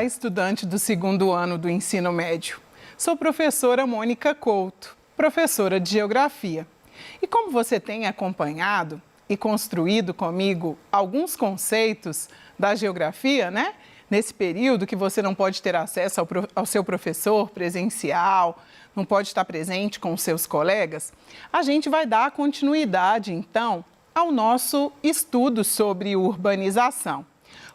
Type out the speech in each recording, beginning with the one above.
Olá, estudante do segundo ano do ensino médio. Sou professora Mônica Couto, professora de Geografia. E como você tem acompanhado e construído comigo alguns conceitos da geografia, né? Nesse período que você não pode ter acesso ao seu professor presencial, não pode estar presente com os seus colegas, a gente vai dar continuidade, então, ao nosso estudo sobre urbanização.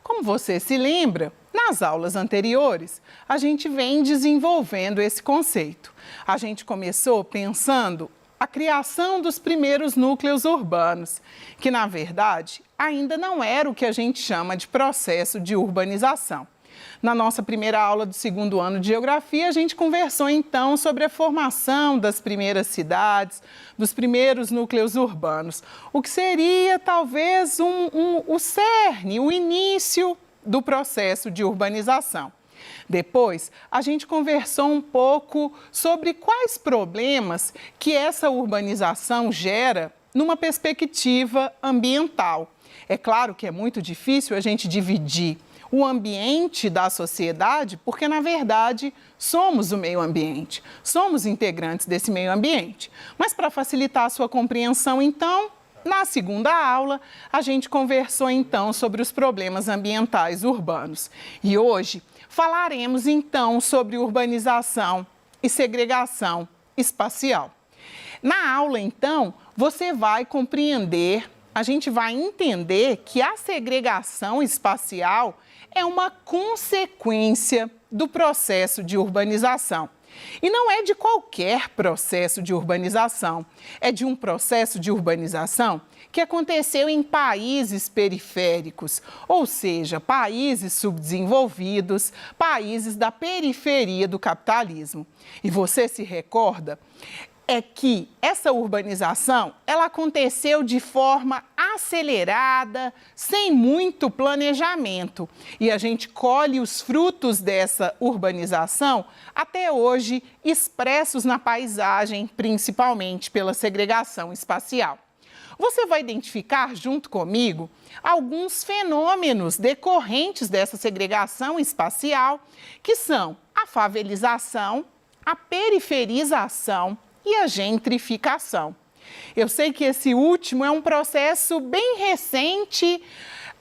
Como você se lembra, nas aulas anteriores, a gente vem desenvolvendo esse conceito. A gente começou pensando a criação dos primeiros núcleos urbanos, que, na verdade, ainda não era o que a gente chama de processo de urbanização. Na nossa primeira aula do segundo ano de Geografia, a gente conversou, então, sobre a formação das primeiras cidades, dos primeiros núcleos urbanos, o que seria, talvez, o cerne, o início do processo de urbanização. Depois, a gente conversou um pouco sobre quais problemas que essa urbanização gera numa perspectiva ambiental. É claro que é muito difícil a gente dividir o ambiente da sociedade, porque, na verdade, somos o meio ambiente, somos integrantes desse meio ambiente. Mas, para facilitar a sua compreensão, então, na segunda aula, a gente conversou, então, sobre os problemas ambientais urbanos. E hoje falaremos, então, sobre urbanização e segregação espacial. Na aula, então, você vai compreender, a gente vai entender que a segregação espacial é uma consequência do processo de urbanização. E não é de qualquer processo de urbanização, é de um processo de urbanização que aconteceu em países periféricos, ou seja, países subdesenvolvidos, países da periferia do capitalismo. E você se recorda? É que essa urbanização, ela aconteceu de forma acelerada, sem muito planejamento. E a gente colhe os frutos dessa urbanização até hoje, expressos na paisagem, principalmente pela segregação espacial. Você vai identificar, junto comigo, alguns fenômenos decorrentes dessa segregação espacial, que são a favelização, a periferização e a gentrificação. Eu sei que esse último é um processo bem recente,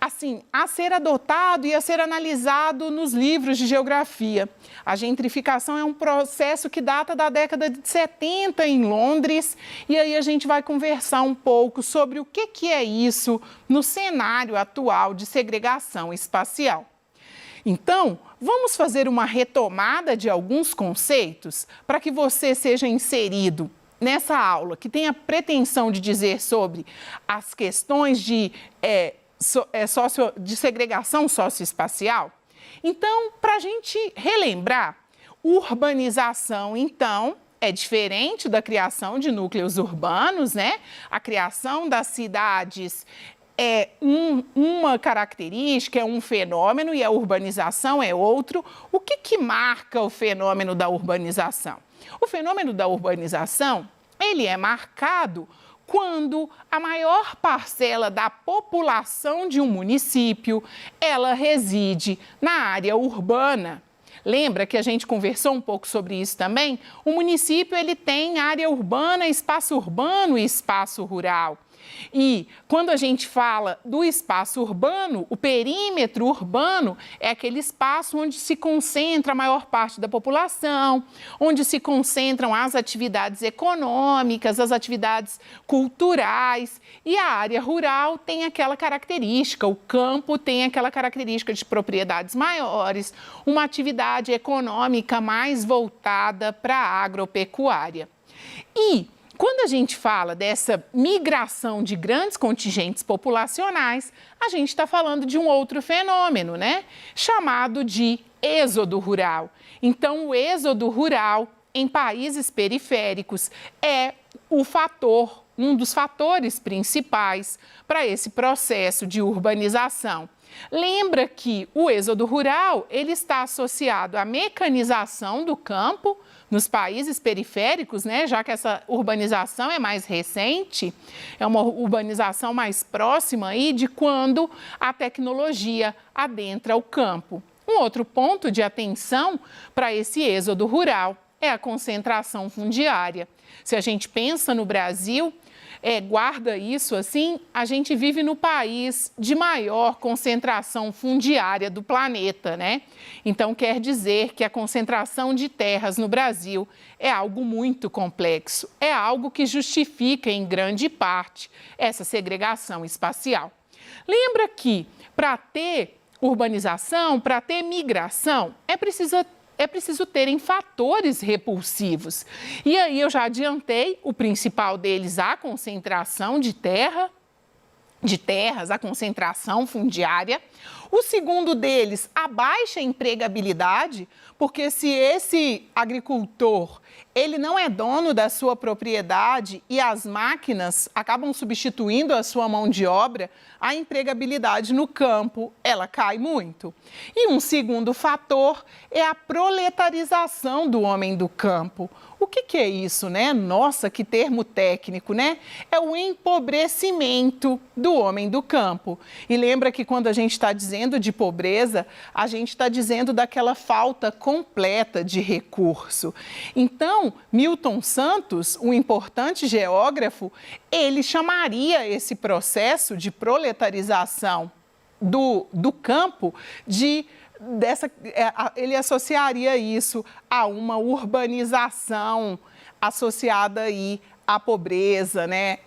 assim, a ser adotado e a ser analisado nos livros de geografia. A gentrificação é um processo que data da década de 70 em Londres, e aí a gente vai conversar um pouco sobre o que é isso no cenário atual de segregação espacial. Então, vamos fazer uma retomada de alguns conceitos para que você seja inserido nessa aula, que tem a pretensão de dizer sobre as questões de segregação socioespacial. Então, para a gente relembrar, urbanização, então, é diferente da criação de núcleos urbanos, né? A criação das cidades é uma característica, é um fenômeno, e a urbanização é outro. O que marca o fenômeno da urbanização? O fenômeno da urbanização, ele é marcado quando a maior parcela da população de um município, ela reside na área urbana. Lembra que a gente conversou um pouco sobre isso também? O município, ele tem área urbana, espaço urbano e espaço rural. E quando a gente fala do espaço urbano, o perímetro urbano é aquele espaço onde se concentra a maior parte da população, onde se concentram as atividades econômicas, as atividades culturais. E a área rural tem aquela característica, o campo tem aquela característica de propriedades maiores, uma atividade econômica mais voltada para a agropecuária. E quando a gente fala dessa migração de grandes contingentes populacionais, a gente está falando de um outro fenômeno, né? Chamado de êxodo rural. Então, o êxodo rural em países periféricos é um dos fatores principais para esse processo de urbanização. Lembra que o êxodo rural, ele está associado à mecanização do campo nos países periféricos, né? Já que essa urbanização é mais recente, é uma urbanização mais próxima aí de quando a tecnologia adentra o campo. Um outro ponto de atenção para esse êxodo rural é a concentração fundiária. Se a gente pensa no Brasil, guarda isso assim, a gente vive no país de maior concentração fundiária do planeta, né? Então, quer dizer que a concentração de terras no Brasil é algo muito complexo, é algo que justifica, em grande parte, essa segregação espacial. Lembra que, para ter urbanização, para ter migração, é preciso terem fatores repulsivos. E aí eu já adiantei, o principal deles, a concentração de terras, a concentração fundiária. O segundo deles, a baixa empregabilidade, porque se esse agricultor ele não é dono da sua propriedade e as máquinas acabam substituindo a sua mão de obra, a empregabilidade no campo, ela cai muito. E um segundo fator é a proletarização do homem do campo. O que é isso, né? Nossa, que termo técnico, né? É o empobrecimento do homem do campo. E lembra que quando a gente está dizendo de pobreza, a gente está dizendo daquela falta completa de recurso. Então, Milton Santos, um importante geógrafo, ele chamaria esse processo de proletarização do campo ele associaria isso a uma urbanização associada aí à pobreza, né?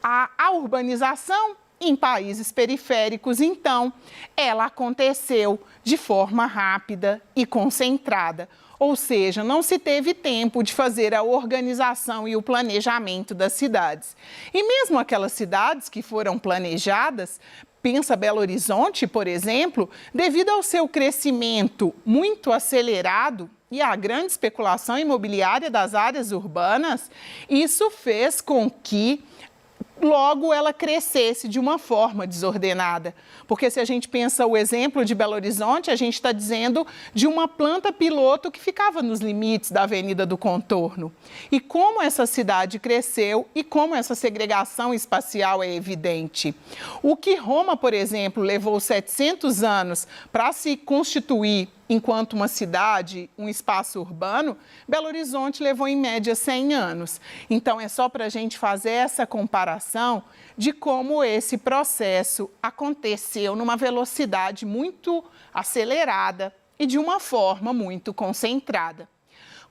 A urbanização em países periféricos, então, ela aconteceu de forma rápida e concentrada. Ou seja, não se teve tempo de fazer a organização e o planejamento das cidades. E mesmo aquelas cidades que foram planejadas, pensa Belo Horizonte, por exemplo, devido ao seu crescimento muito acelerado e à grande especulação imobiliária das áreas urbanas, isso fez com que logo ela crescesse de uma forma desordenada. Porque se a gente pensa o exemplo de Belo Horizonte, a gente está dizendo de uma planta piloto que ficava nos limites da Avenida do Contorno. E como essa cidade cresceu e como essa segregação espacial é evidente. O que Roma, por exemplo, levou 700 anos para se constituir enquanto uma cidade, um espaço urbano, Belo Horizonte levou em média 100 anos. Então, é só para a gente fazer essa comparação de como esse processo aconteceu numa velocidade muito acelerada e de uma forma muito concentrada.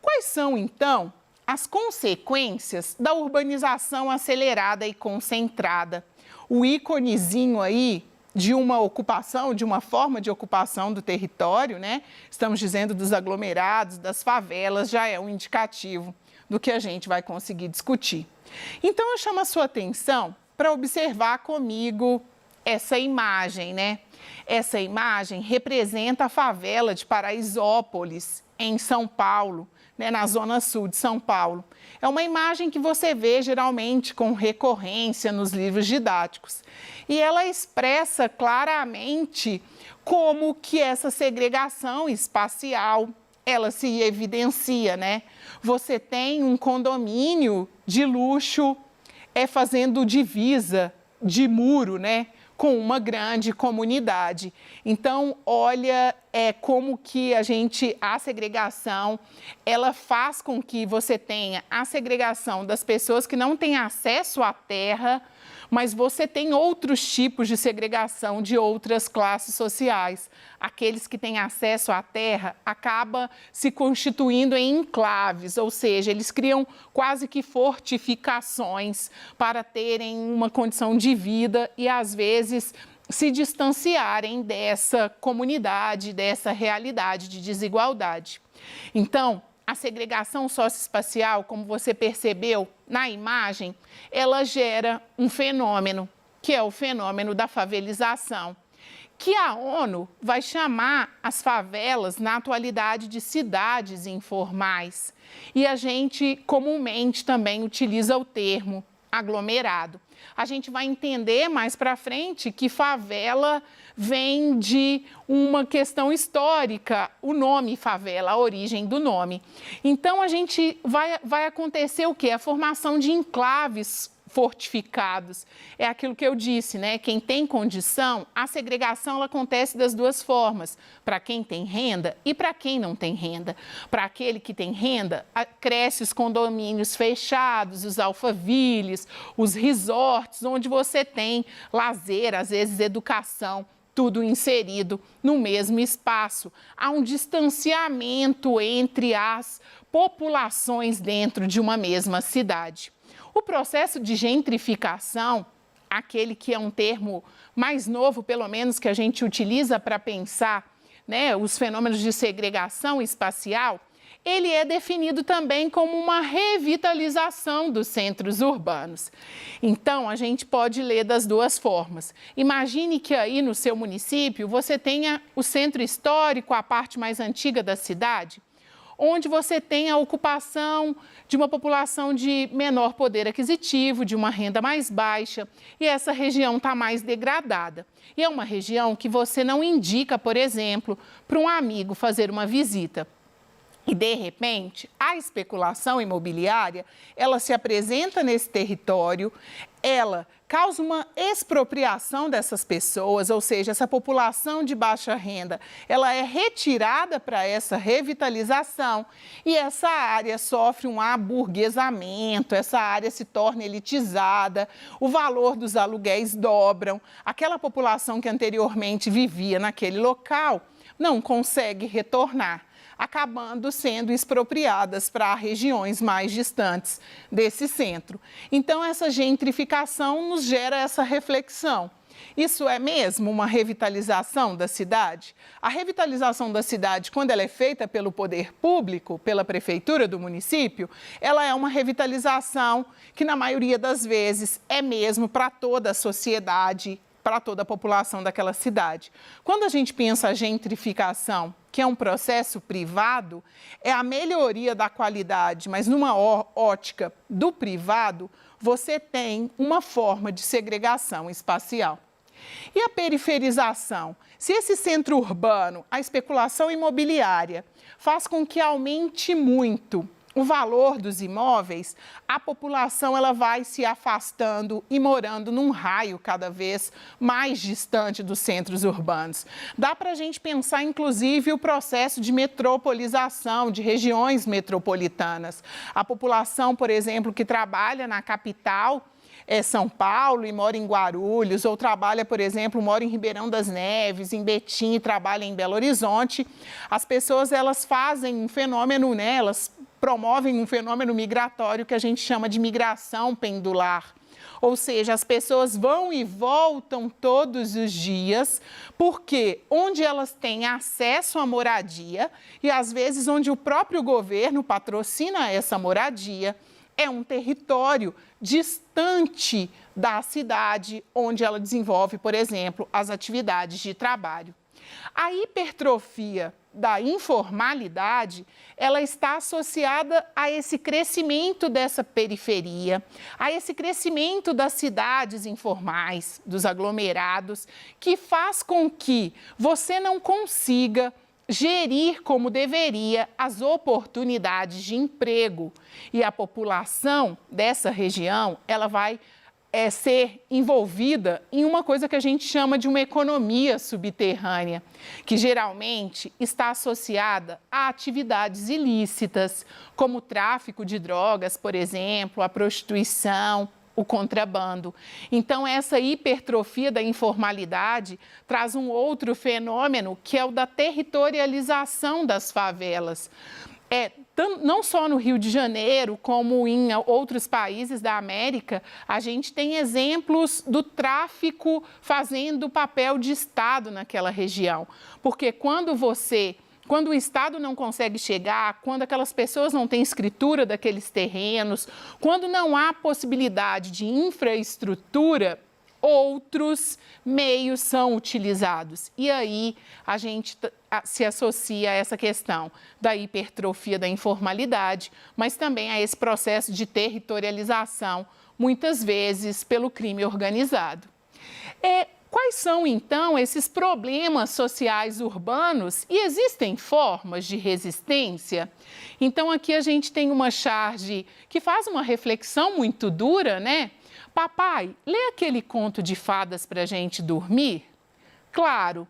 Quais são, então, as consequências da urbanização acelerada e concentrada? O íconezinho aí de uma ocupação, de uma forma de ocupação do território, né? Estamos dizendo dos aglomerados, das favelas, já é um indicativo do que a gente vai conseguir discutir. Então, eu chamo a sua atenção para observar comigo essa imagem, né? Essa imagem representa a favela de Paraisópolis, em São Paulo, né, na zona sul de São Paulo. É uma imagem que você vê geralmente com recorrência nos livros didáticos. E ela expressa claramente como que essa segregação espacial, ela se evidencia, né? Você tem um condomínio de luxo fazendo divisa de muro, né? Com uma grande comunidade. Então, olha como que a segregação, ela faz com que você tenha a segregação das pessoas que não têm acesso à terra, mas você tem outros tipos de segregação de outras classes sociais. Aqueles que têm acesso à terra acabam se constituindo em enclaves, ou seja, eles criam quase que fortificações para terem uma condição de vida e, às vezes, se distanciarem dessa comunidade, dessa realidade de desigualdade. Então, a segregação socioespacial, como você percebeu na imagem, ela gera um fenômeno, que é o fenômeno da favelização, que a ONU vai chamar as favelas, na atualidade, de cidades informais. E a gente comumente também utiliza o termo aglomerado. A gente vai entender mais para frente que favela vem de uma questão histórica, o nome favela, a origem do nome. Então, a gente vai acontecer o quê? A formação de enclaves fortificados. É aquilo que eu disse, né? Quem tem condição, a segregação ela acontece das duas formas, para quem tem renda e para quem não tem renda. Para aquele que tem renda, cresce os condomínios fechados, os alphavilles, os resorts, onde você tem lazer, às vezes educação, tudo inserido no mesmo espaço. Há um distanciamento entre as populações dentro de uma mesma cidade. O processo de gentrificação, aquele que é um termo mais novo, pelo menos, que a gente utiliza para pensar, né, os fenômenos de segregação espacial, ele é definido também como uma revitalização dos centros urbanos. Então, a gente pode ler das duas formas. Imagine que aí no seu município você tenha o centro histórico, a parte mais antiga da cidade, onde você tem a ocupação de uma população de menor poder aquisitivo, de uma renda mais baixa, e essa região está mais degradada. E é uma região que você não indica, por exemplo, para um amigo fazer uma visita. E, de repente, a especulação imobiliária, ela se apresenta nesse território, ela causa uma expropriação dessas pessoas, ou seja, essa população de baixa renda, ela é retirada para essa revitalização e essa área sofre um aburguesamento, essa área se torna elitizada, o valor dos aluguéis dobram, aquela população que anteriormente vivia naquele local não consegue retornar, acabando sendo expropriadas para regiões mais distantes desse centro. Então, essa gentrificação nos gera essa reflexão. Isso é mesmo uma revitalização da cidade? A revitalização da cidade, quando ela é feita pelo poder público, pela prefeitura do município, ela é uma revitalização que, na maioria das vezes, é mesmo para toda a sociedade, para toda a população daquela cidade. Quando a gente pensa a gentrificação, que é um processo privado, é a melhoria da qualidade, mas numa ótica do privado, você tem uma forma de segregação espacial. E a periferização? Se esse centro urbano, a especulação imobiliária, faz com que aumente muito o valor dos imóveis, a população ela vai se afastando e morando num raio cada vez mais distante dos centros urbanos. Dá para a gente pensar, inclusive, o processo de metropolização de regiões metropolitanas. A população, por exemplo, que trabalha na capital, São Paulo e mora em Guarulhos, ou trabalha, por exemplo, mora em Ribeirão das Neves, em Betim e trabalha em Belo Horizonte, as pessoas elas fazem um fenômeno, né, elas promovem um fenômeno migratório que a gente chama de migração pendular. Ou seja, as pessoas vão e voltam todos os dias, porque onde elas têm acesso à moradia e às vezes onde o próprio governo patrocina essa moradia, é um território distante da cidade onde ela desenvolve, por exemplo, as atividades de trabalho. A hipertrofia da informalidade, ela está associada a esse crescimento dessa periferia, a esse crescimento das cidades informais, dos aglomerados, que faz com que você não consiga gerir como deveria as oportunidades de emprego. E a população dessa região, ela vai ser envolvida em uma coisa que a gente chama de uma economia subterrânea, que geralmente está associada a atividades ilícitas, como o tráfico de drogas, por exemplo, a prostituição, o contrabando. Então, essa hipertrofia da informalidade traz um outro fenômeno, que é o da territorialização das favelas. Não só no Rio de Janeiro, como em outros países da América, a gente tem exemplos do tráfico fazendo papel de Estado naquela região. Porque quando o Estado não consegue chegar, quando aquelas pessoas não têm escritura daqueles terrenos, quando não há possibilidade de infraestrutura, outros meios são utilizados. E aí a gente se associa a essa questão da hipertrofia da informalidade, mas também a esse processo de territorialização, muitas vezes pelo crime organizado. Quais são, então, esses problemas sociais urbanos e existem formas de resistência? Então, aqui a gente tem uma charge que faz uma reflexão muito dura, né? papai, lê aquele conto de fadas para a gente dormir? Claro,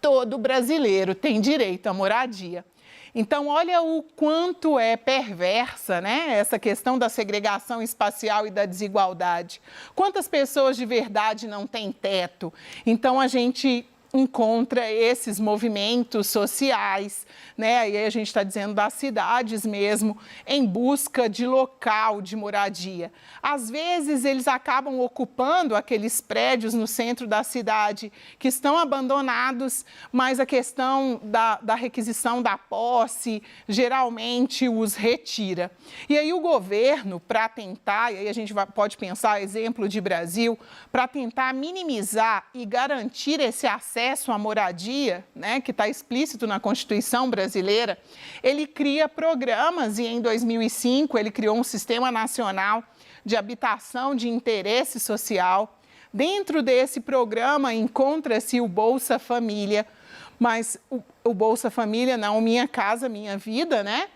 todo brasileiro tem direito à moradia. Então, olha o quanto é perversa, né, essa questão da segregação espacial e da desigualdade. Quantas pessoas de verdade não têm teto? Então, a gente encontra esses movimentos sociais, né? E aí a gente está dizendo das cidades mesmo, em busca de local de moradia. Às vezes eles acabam ocupando aqueles prédios no centro da cidade que estão abandonados, mas a questão da requisição da posse geralmente os retira. E aí o governo, para tentar, e aí a gente pode pensar, exemplo de Brasil, para tentar minimizar e garantir esse acesso à moradia, né, que está explícito na Constituição brasileira, ele cria programas e em 2005 ele criou um Sistema Nacional de Habitação de Interesse Social. Dentro desse programa encontra-se o Bolsa Família, mas o Bolsa Família não, Minha Casa Minha Vida, né,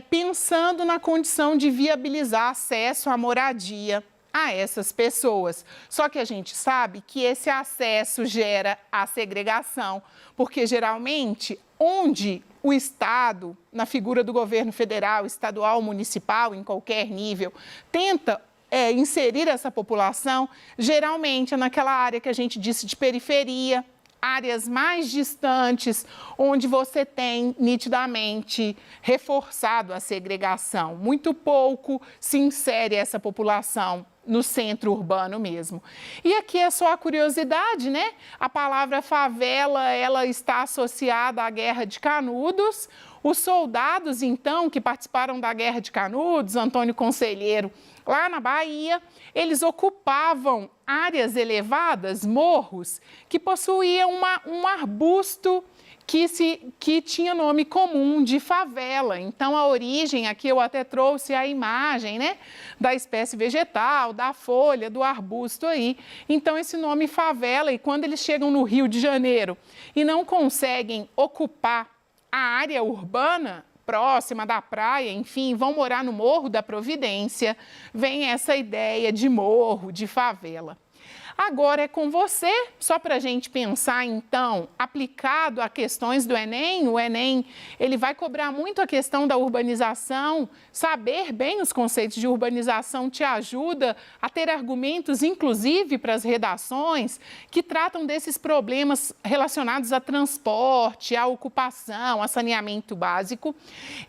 pensando na condição de viabilizar acesso à moradia a essas pessoas. Só que a gente sabe que esse acesso gera a segregação, porque geralmente onde o Estado, na figura do governo federal, estadual, municipal, em qualquer nível, tenta inserir essa população, geralmente é naquela área que a gente disse de periferia, áreas mais distantes, onde você tem nitidamente reforçado a segregação. Muito pouco se insere essa população no centro urbano mesmo. E aqui é só a curiosidade, né? A palavra favela, ela está associada à Guerra de Canudos. Os soldados, então, que participaram da Guerra de Canudos, Antônio Conselheiro, lá na Bahia, eles ocupavam áreas elevadas, morros, que possuíam um arbusto que tinha nome comum de favela. Então, a origem, aqui eu até trouxe a imagem, né, da espécie vegetal, da folha, do arbusto aí. Então, esse nome favela, e quando eles chegam no Rio de Janeiro e não conseguem ocupar a área urbana próxima da praia, enfim, vão morar no Morro da Providência, vem essa ideia de morro, de favela. Agora é com você, só para a gente pensar, então, aplicado a questões do Enem, o Enem ele vai cobrar muito a questão da urbanização, saber bem os conceitos de urbanização te ajuda a ter argumentos, inclusive para as redações, que tratam desses problemas relacionados a transporte, a ocupação, a saneamento básico.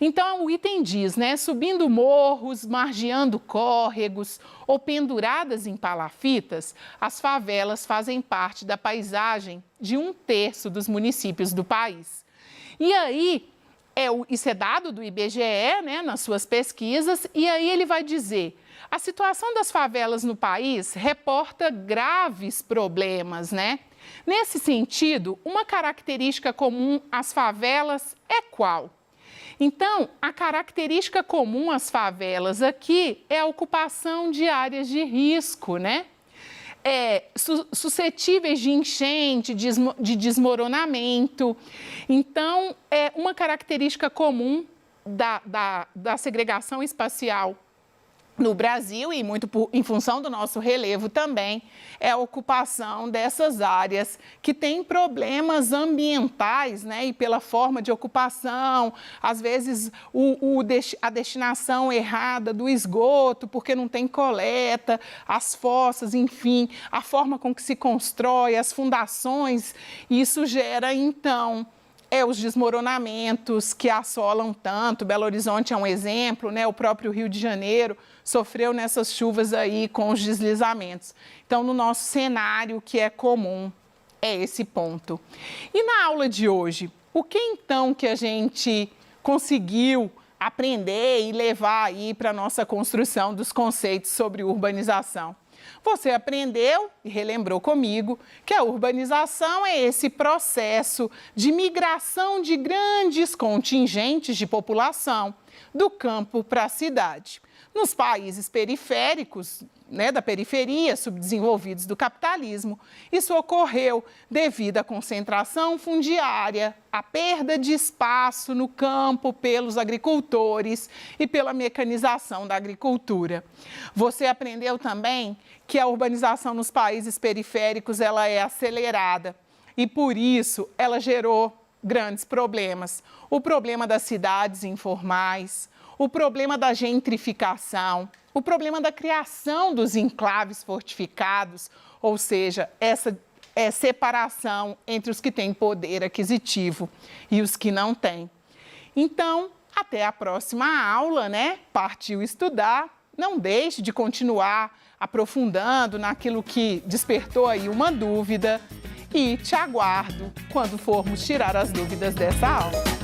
Então, o item diz, né, subindo morros, margeando córregos ou penduradas em palafitas, as favelas fazem parte da paisagem de 1/3 dos municípios do país. E aí, isso é dado do IBGE, né, nas suas pesquisas, e aí ele vai dizer, a situação das favelas no país reporta graves problemas, né? Nesse sentido, uma característica comum às favelas é qual? Então, a característica comum às favelas aqui é a ocupação de áreas de risco, né? Suscetíveis de enchente, de desmoronamento. Então, uma característica comum da segregação espacial no Brasil, e muito em função do nosso relevo também, é a ocupação dessas áreas que têm problemas ambientais, né? E pela forma de ocupação, às vezes a destinação errada do esgoto, porque não tem coleta, as fossas, enfim, a forma com que se constrói, as fundações, isso gera, então, os desmoronamentos que assolam tanto. Belo Horizonte é um exemplo, né? O próprio Rio de Janeiro sofreu nessas chuvas aí com os deslizamentos. Então, no nosso cenário, que é comum, é esse ponto. E na aula de hoje, o que então que a gente conseguiu aprender e levar aí para a nossa construção dos conceitos sobre urbanização? Você aprendeu e relembrou comigo que a urbanização é esse processo de migração de grandes contingentes de população do campo para a cidade. Nos países periféricos, da periferia, subdesenvolvidos do capitalismo, isso ocorreu devido à concentração fundiária, à perda de espaço no campo pelos agricultores e pela mecanização da agricultura. Você aprendeu também que a urbanização nos países periféricos ela é acelerada e, por isso, ela gerou grandes problemas. O problema das cidades informais, o problema da gentrificação, o problema da criação dos enclaves fortificados, ou seja, essa separação entre os que têm poder aquisitivo e os que não têm. Então, até a próxima aula, Partiu estudar. Não deixe de continuar aprofundando naquilo que despertou aí uma dúvida e te aguardo quando formos tirar as dúvidas dessa aula.